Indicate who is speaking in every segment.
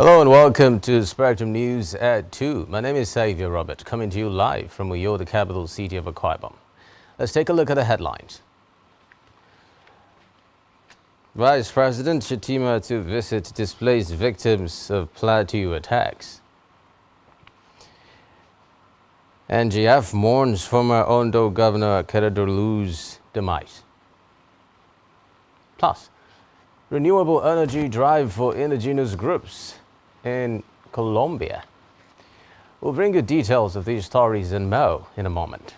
Speaker 1: Hello and welcome to Spectrum News at 2. My name is Xavier Robert, coming to you live from Uyo, the capital city of Akwa Ibom. Let's take a look at the headlines. Vice President Shettima to visit displaced victims of Plateau attacks. NGF mourns former Ondo Governor Keredolu's demise. Plus, renewable energy drive for indigenous groups in Colombia. We'll bring you details of these stories and more in a moment.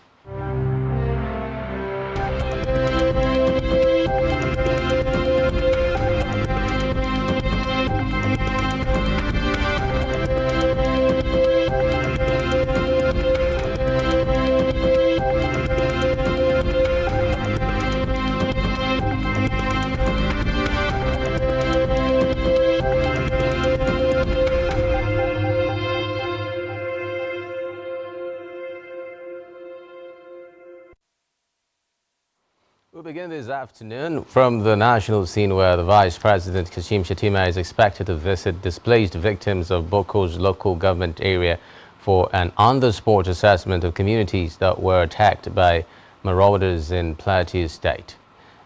Speaker 1: We'll begin this afternoon from the national scene where the Vice President Kashim Shettima is expected to visit displaced victims of Boko's local government area for an on-the-spot assessment of communities that were attacked by marauders in Plateau State.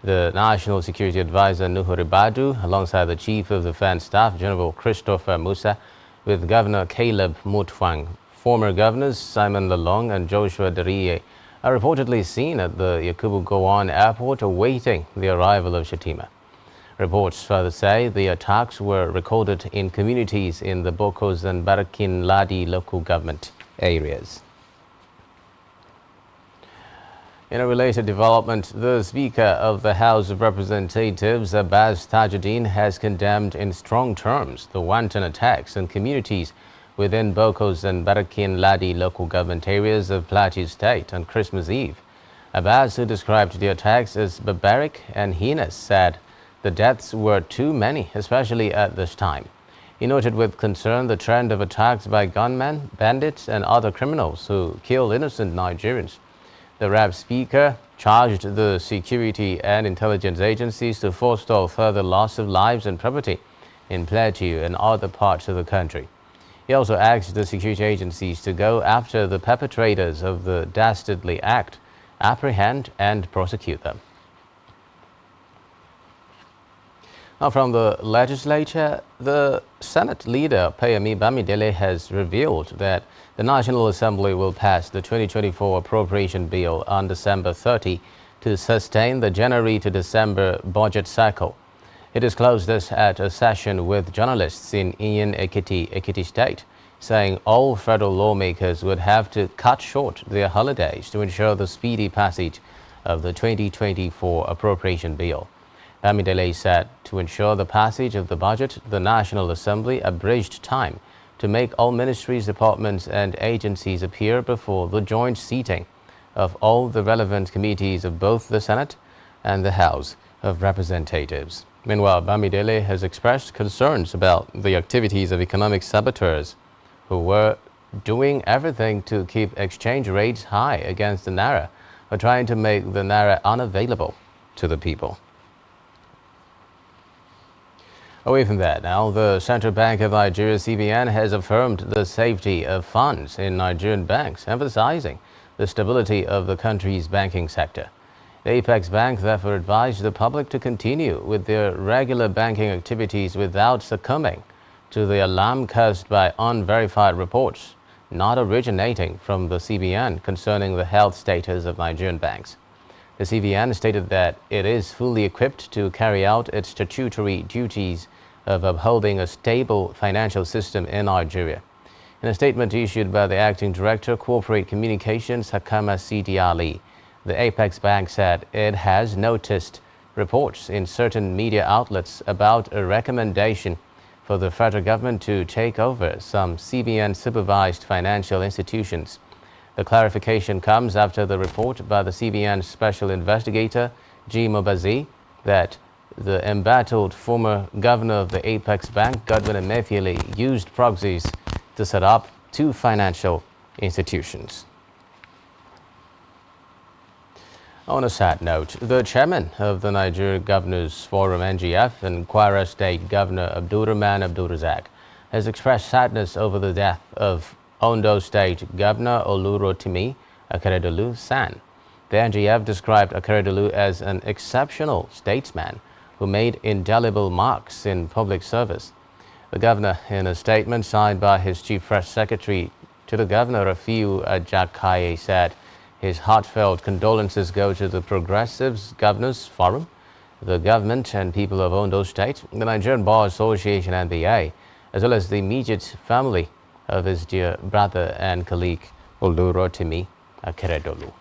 Speaker 1: The National Security Advisor Nuhu Ribadu, alongside the Chief of Defense Staff General Christopher Musa, with Governor Caleb Mutfwang, former governors Simon Lalong and Joshua Dariye, are reportedly seen at the Yakubu Gowon airport awaiting the arrival of Shettima. Reports further say the attacks were recorded in communities in the Bokos and Barakin Ladi local government areas. In a related development, the Speaker of the House of Representatives, Abbas Tajuddin, has condemned in strong terms the wanton attacks on communities within Bokos and Barakin Ladi local government areas of Plateau State on Christmas Eve. Abbas, who described the attacks as barbaric and heinous, said the deaths were too many, especially at this time. He noted with concern the trend of attacks by gunmen, bandits and other criminals who kill innocent Nigerians. The RAP Speaker charged the security and intelligence agencies to forestall further loss of lives and property in Plateau and other parts of the country. He also asked the security agencies to go after the perpetrators of the dastardly act, apprehend and prosecute them. Now from the legislature, the Senate leader Payami Bamidele has revealed that the National Assembly will pass the 2024 appropriation bill on December 30 to sustain the January to December budget cycle. He disclosed this at a session with journalists in Iyan Ekiti State, saying all federal lawmakers would have to cut short their holidays to ensure the speedy passage of the 2024 appropriation bill. Bamidele said to ensure the passage of the budget, the National Assembly abridged time to make all ministries, departments and agencies appear before the joint seating of all the relevant committees of both the Senate and the House of Representatives. Meanwhile, Bamidele has expressed concerns about the activities of economic saboteurs who were doing everything to keep exchange rates high against the Naira or trying to make the Naira unavailable to the people. Away from that now, the Central Bank of Nigeria, CBN, has affirmed the safety of funds in Nigerian banks, emphasizing the stability of the country's banking sector. The Apex Bank therefore advised the public to continue with their regular banking activities without succumbing to the alarm caused by unverified reports not originating from the CBN concerning the health status of Nigerian banks. The CBN stated that it is fully equipped to carry out its statutory duties of upholding a stable financial system in Nigeria. In a statement issued by the Acting Director, Corporate Communications, Hakama Sidi Ali, the Apex Bank said it has noticed reports in certain media outlets about a recommendation for the federal government to take over some CBN-supervised financial institutions. The clarification comes after the report by the CBN Special Investigator, G. Mobazi, that the embattled former governor of the Apex Bank, Godwin Emefiele, used proxies to set up two financial institutions. On a sad note, the chairman of the Nigeria Governors Forum, NGF, and Kwara State Governor Abdulrahman Abdulrazak has expressed sadness over the death of Ondo State Governor Olurotimi Akeredolu San. The NGF described Akeredolu as an exceptional statesman who made indelible marks in public service. The governor, in a statement signed by his chief press secretary to the governor, Rafiu Ajakaye, said his heartfelt condolences go to the Progressives Governors Forum, the government and people of Ondo State, the Nigerian Bar Association NBA, as well as the immediate family of his dear brother and colleague Olurotimi Akeredolu.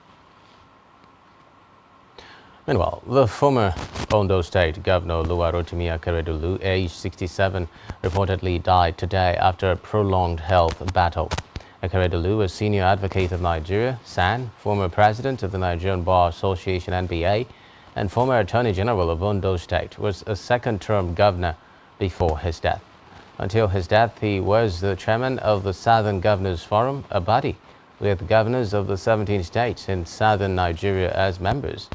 Speaker 1: Meanwhile, the former Ondo State Governor Olurotimi Akeredolu, aged 67, reportedly died today after a prolonged health battle. Akeredolu, a senior advocate of Nigeria, San, former president of the Nigerian Bar Association NBA, and former Attorney General of Ondo State, was a second-term governor before his death. Until his death, he was the chairman of the Southern Governors Forum, a body with governors of the 17 states in southern Nigeria as members.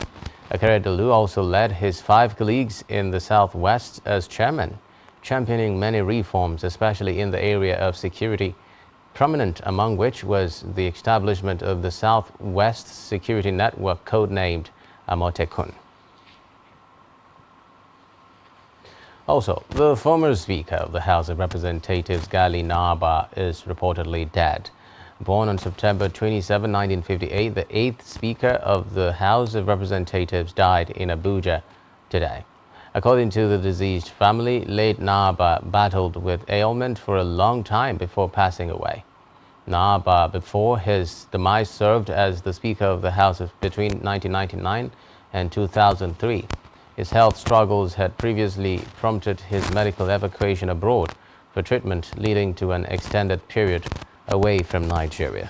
Speaker 1: Akeredolu also led his 5 colleagues in the Southwest as chairman, championing many reforms, especially in the area of security, prominent among which was the establishment of the Southwest Security Network, codenamed Amotekun. Also, the former Speaker of the House of Representatives, Gali Naba, is reportedly dead. Born on September 27, 1958, the 8th Speaker of the House of Representatives died in Abuja today. According to the deceased family, late Naba battled with ailment for a long time before passing away. Naba, before his demise, served as the Speaker of the House between 1999 and 2003. His health struggles had previously prompted his medical evacuation abroad for treatment, leading to an extended period away from Nigeria.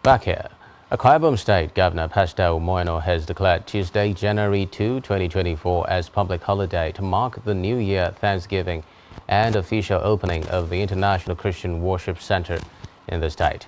Speaker 1: Back here, Akwa Ibom State Governor Pastor Umoeno has declared Tuesday, January 2, 2024 as public holiday to mark the New Year, Thanksgiving and official opening of the International Christian Worship Center in the state.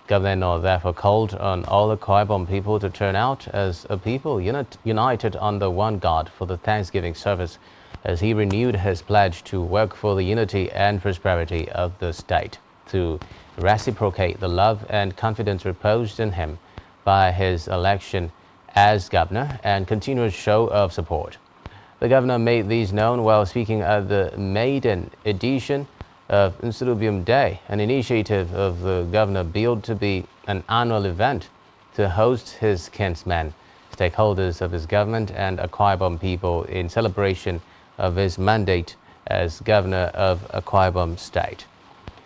Speaker 1: Governor Umoeno therefore called on all Akwa Ibom people to turn out as a people united under one God for the Thanksgiving service, as he renewed his pledge to work for the unity and prosperity of the state, to reciprocate the love and confidence reposed in him by his election as governor and continuous show of support. The governor made these known while speaking at the maiden edition of Nsurubium Day, an initiative of the governor billed to be an annual event to host his kinsmen, stakeholders of his government and Akwa Ibom people in celebration of his mandate as governor of Akwa Ibom State.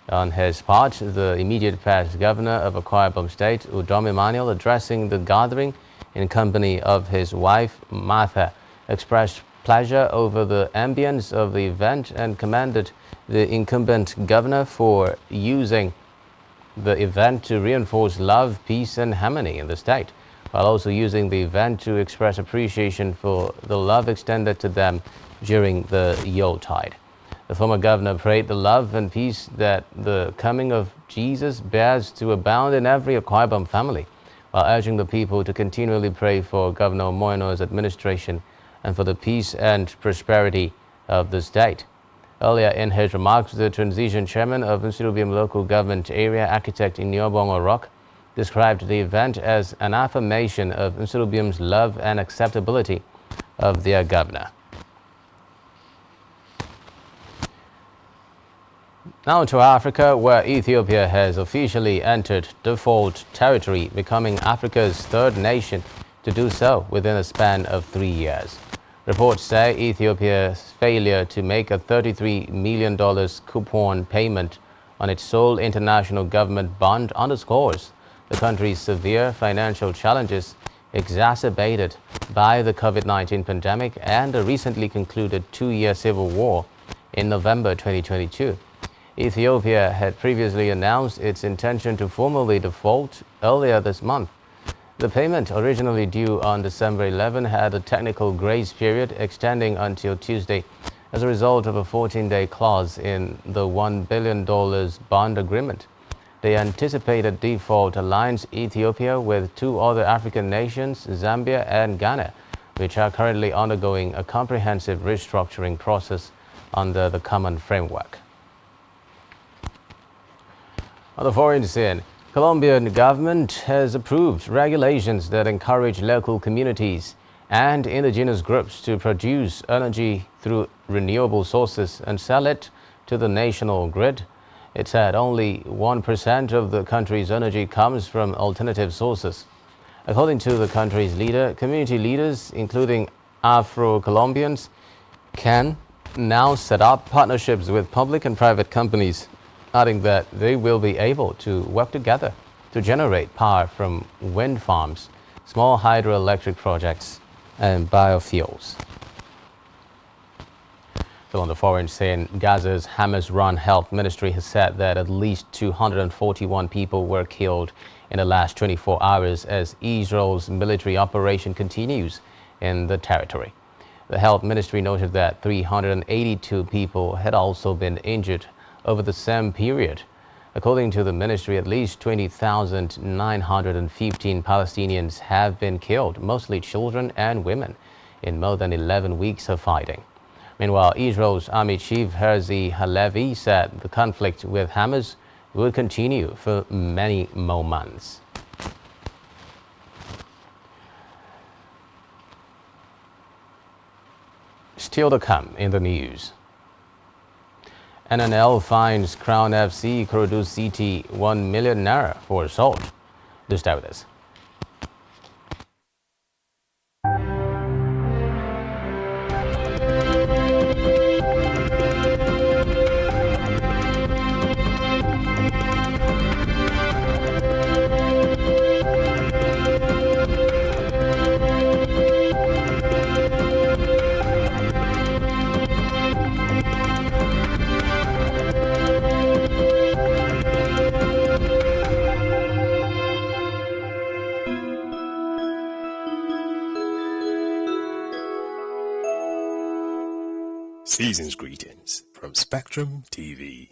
Speaker 1: On his part, the immediate past governor of Akwa Ibom State, Udom Emmanuel, addressing the gathering in company of his wife, Martha, expressed pleasure over the ambience of the event and commended the incumbent governor for using the event to reinforce love, peace and harmony in the state, while also using the event to express appreciation for the love extended to them during the Yuletide. The former governor prayed the love and peace that the coming of Jesus bears to abound in every Akwa Ibom family, while urging the people to continually pray for Governor Umoeno's administration and for the peace and prosperity of the state. Earlier in his remarks, the transition chairman of Nsurubium Local Government Area, architect Inyobong Orok, described the event as an affirmation of Nsurubium's love and acceptability of their governor. Now to Africa, where Ethiopia has officially entered default territory, becoming Africa's third nation to do so within a span of 3 years. Reports say Ethiopia's failure to make a $33 million coupon payment on its sole international government bond underscores the country's severe financial challenges exacerbated by the COVID-19 pandemic and a recently concluded 2-year civil war in November 2022. Ethiopia had previously announced its intention to formally default earlier this month. The payment, originally due on December 11, had a technical grace period extending until Tuesday as a result of a 14-day clause in the $1 billion bond agreement. The anticipated default aligns Ethiopia with 2 other African nations, Zambia and Ghana, which are currently undergoing a comprehensive restructuring process under the common framework. On the foreign scene, Colombian government has approved regulations that encourage local communities and indigenous groups to produce energy through renewable sources and sell it to the national grid. It said only 1% of the country's energy comes from alternative sources. According to the country's leader, community leaders, including Afro-Colombians, can now set up partnerships with public and private companies, adding that they will be able to work together to generate power from wind farms, small hydroelectric projects, and biofuels. So on the foreign scene, Gaza's Hamas-run health ministry has said that at least 241 people were killed in the last 24 hours as Israel's military operation continues in the territory. The health ministry noted that 382 people had also been injured over the same period. According to the ministry, at least 20,915 Palestinians have been killed, mostly children and women, in more than 11 weeks of fighting. Meanwhile, Israel's Army Chief Herzi Halevi said the conflict with Hamas will continue for many more months. Still to come in the news. NNL finds Crown FC Kurudu City 1 million naira for assault. Do stay with us.
Speaker 2: Season's greetings from Spectrum TV.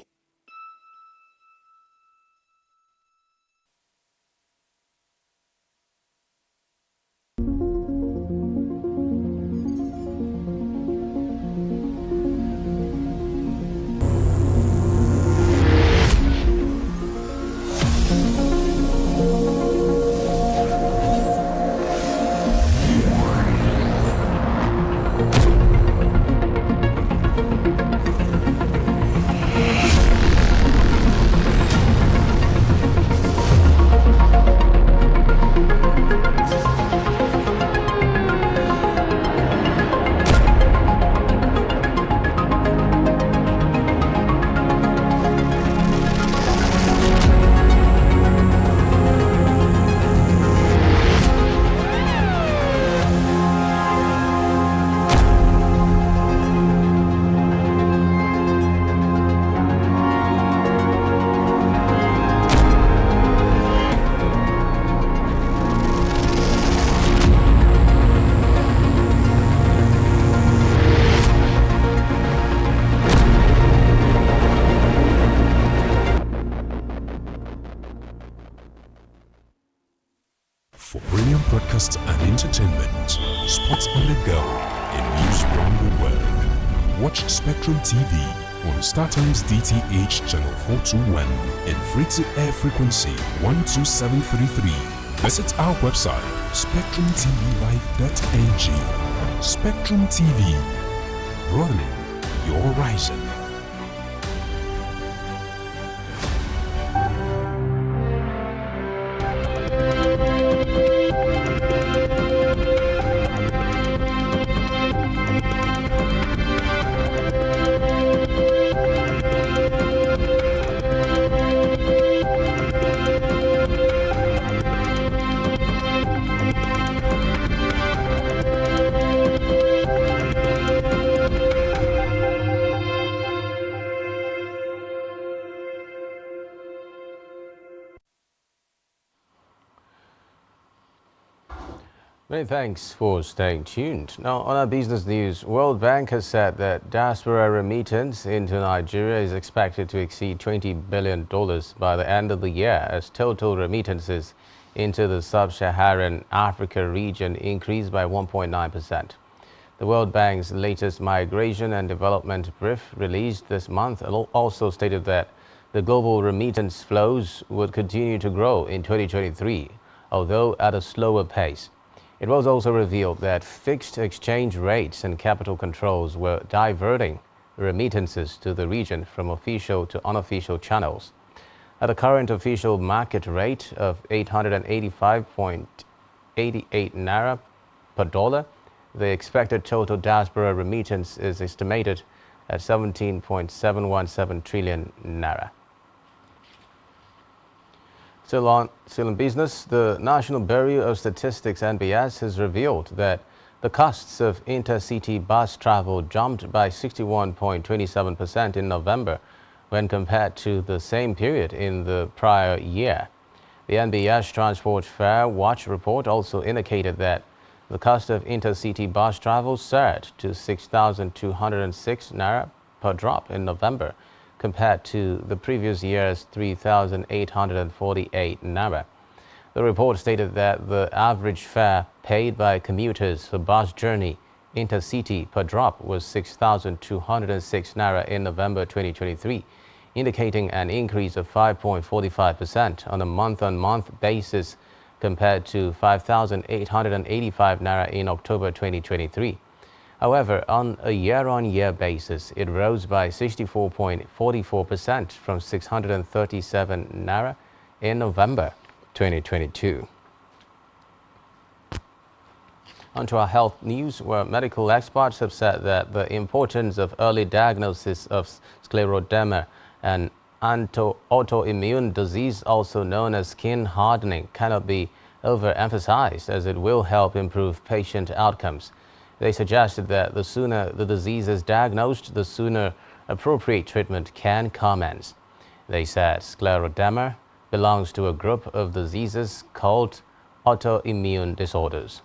Speaker 2: For brilliant broadcast and entertainment, sports on the go, and news around the world, watch Spectrum TV on StarTimes DTH Channel 421 and free-to-air frequency 12733. Visit our website, spectrumtvlive.ng. Spectrum TV, broadening your horizon.
Speaker 1: Many thanks for staying tuned. Now, on our business news, World Bank has said that diaspora remittance into Nigeria is expected to exceed $20 billion by the end of the year, as total remittances into the sub-Saharan Africa region increased by 1.9%. The World Bank's latest Migration and Development brief released this month also stated that the global remittance flows would continue to grow in 2023, although at a slower pace. It was also revealed that fixed exchange rates and capital controls were diverting remittances to the region from official to unofficial channels. At the current official market rate of 885.88 naira per dollar, the expected total diaspora remittance is estimated at 17.717 trillion naira. Still in business, the National Bureau of Statistics (NBS) has revealed that the costs of intercity bus travel jumped by 61.27% in November when compared to the same period in the prior year. The NBS Transport Fare Watch report also indicated that the cost of intercity bus travel surged to 6,206 naira per drop in November, compared to the previous year's 3,848 naira. The report stated that the average fare paid by commuters for bus journey intercity per drop was 6,206 naira in November 2023, indicating an increase of 5.45% on a month-on-month basis compared to 5,885 naira in October 2023. However, on a year-on-year basis, it rose by 64.44% from 637 naira in November 2022. On to our health news, where medical experts have said that the importance of early diagnosis of scleroderma, an autoimmune disease also known as skin hardening, cannot be overemphasized, as it will help improve patient outcomes. They suggested that the sooner the disease is diagnosed, the sooner appropriate treatment can commence. They said scleroderma belongs to a group of diseases called autoimmune disorders.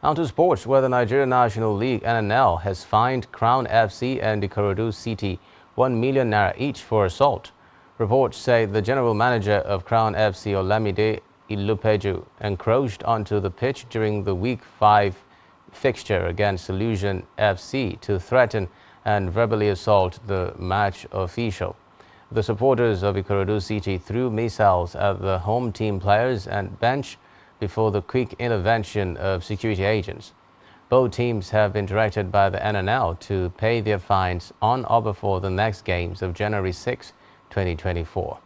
Speaker 1: Now to sports, where the Nigerian National League (NNL) has fined Crown FC and Ikorodu City 1 million naira each for assault. Reports say the general manager of Crown FC, Olamide Ilupeju, encroached onto the pitch during the Week 5 fixture against Illusion FC to threaten and verbally assault the match official. The supporters of Ikorodu City threw missiles at the home team players and bench before the quick intervention of security agents. Both teams have been directed by the NNL to pay their fines on or before the next games of January 6, 2024.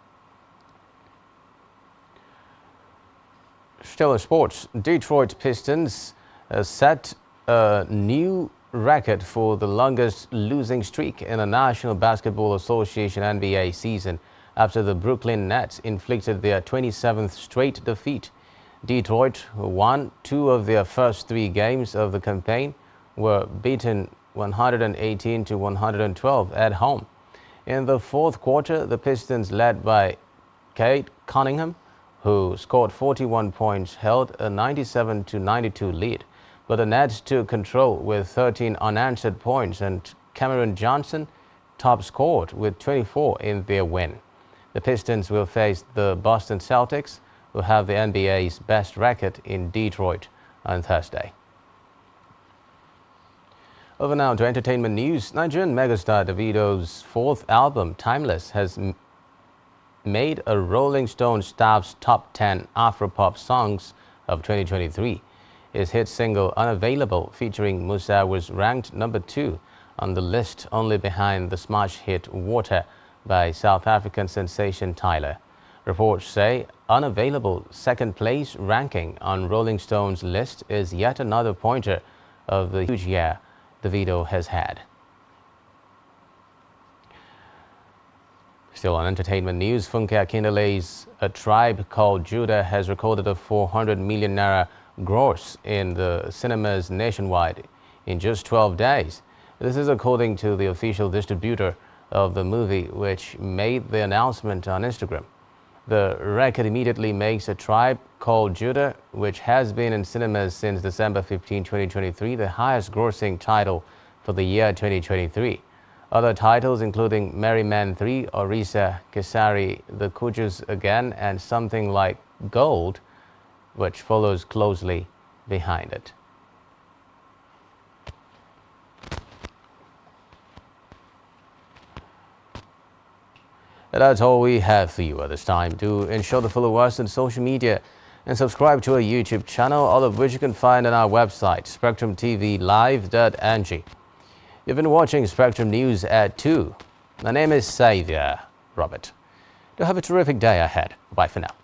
Speaker 1: Still in sports, Detroit Pistons set a new record for the longest losing streak in a National Basketball Association NBA season after the Brooklyn Nets inflicted their 27th straight defeat. Detroit, who won 2 of their first 3 games of the campaign, were beaten 118-112 at home. In the fourth quarter, the Pistons, led by Cade Cunningham, who scored 41 points, held a 97-92 lead. But the Nets took control with 13 unanswered points, and Cameron Johnson top scored with 24 in their win. The Pistons will face the Boston Celtics, who have the NBA's best record in Detroit, on Thursday. Over now to entertainment news. Nigerian megastar Davido's 4th album, Timeless, has made a Rolling Stone staff's top 10 Afropop songs of 2023. His hit single Unavailable, featuring Musa, was ranked number 2 on the list, only behind the smash hit Water by South African sensation Tyler. Reports say Unavailable second place ranking on Rolling Stone's list is yet another pointer of the huge year Davido has had. Still on entertainment news, Funke Akindole's A Tribe Called Judah has recorded a 400 million naira gross in the cinemas nationwide in just 12 days. This is according to the official distributor of the movie, which made the announcement on Instagram. The record immediately makes A Tribe Called Judah, which has been in cinemas since December 15, 2023, the highest grossing title for the year 2023. Other titles including Merry Men 3, Orisa Kesari, The Kujus Again, and Something Like Gold, which follows closely behind it. And that's all we have for you at this time. Do ensure to follow us on social media and subscribe to our YouTube channel, all of which you can find on our website, spectrumtvlive.ng. You've been watching Spectrum News at 2. My name is Xavier Robert. Do have a terrific day ahead. Bye for now.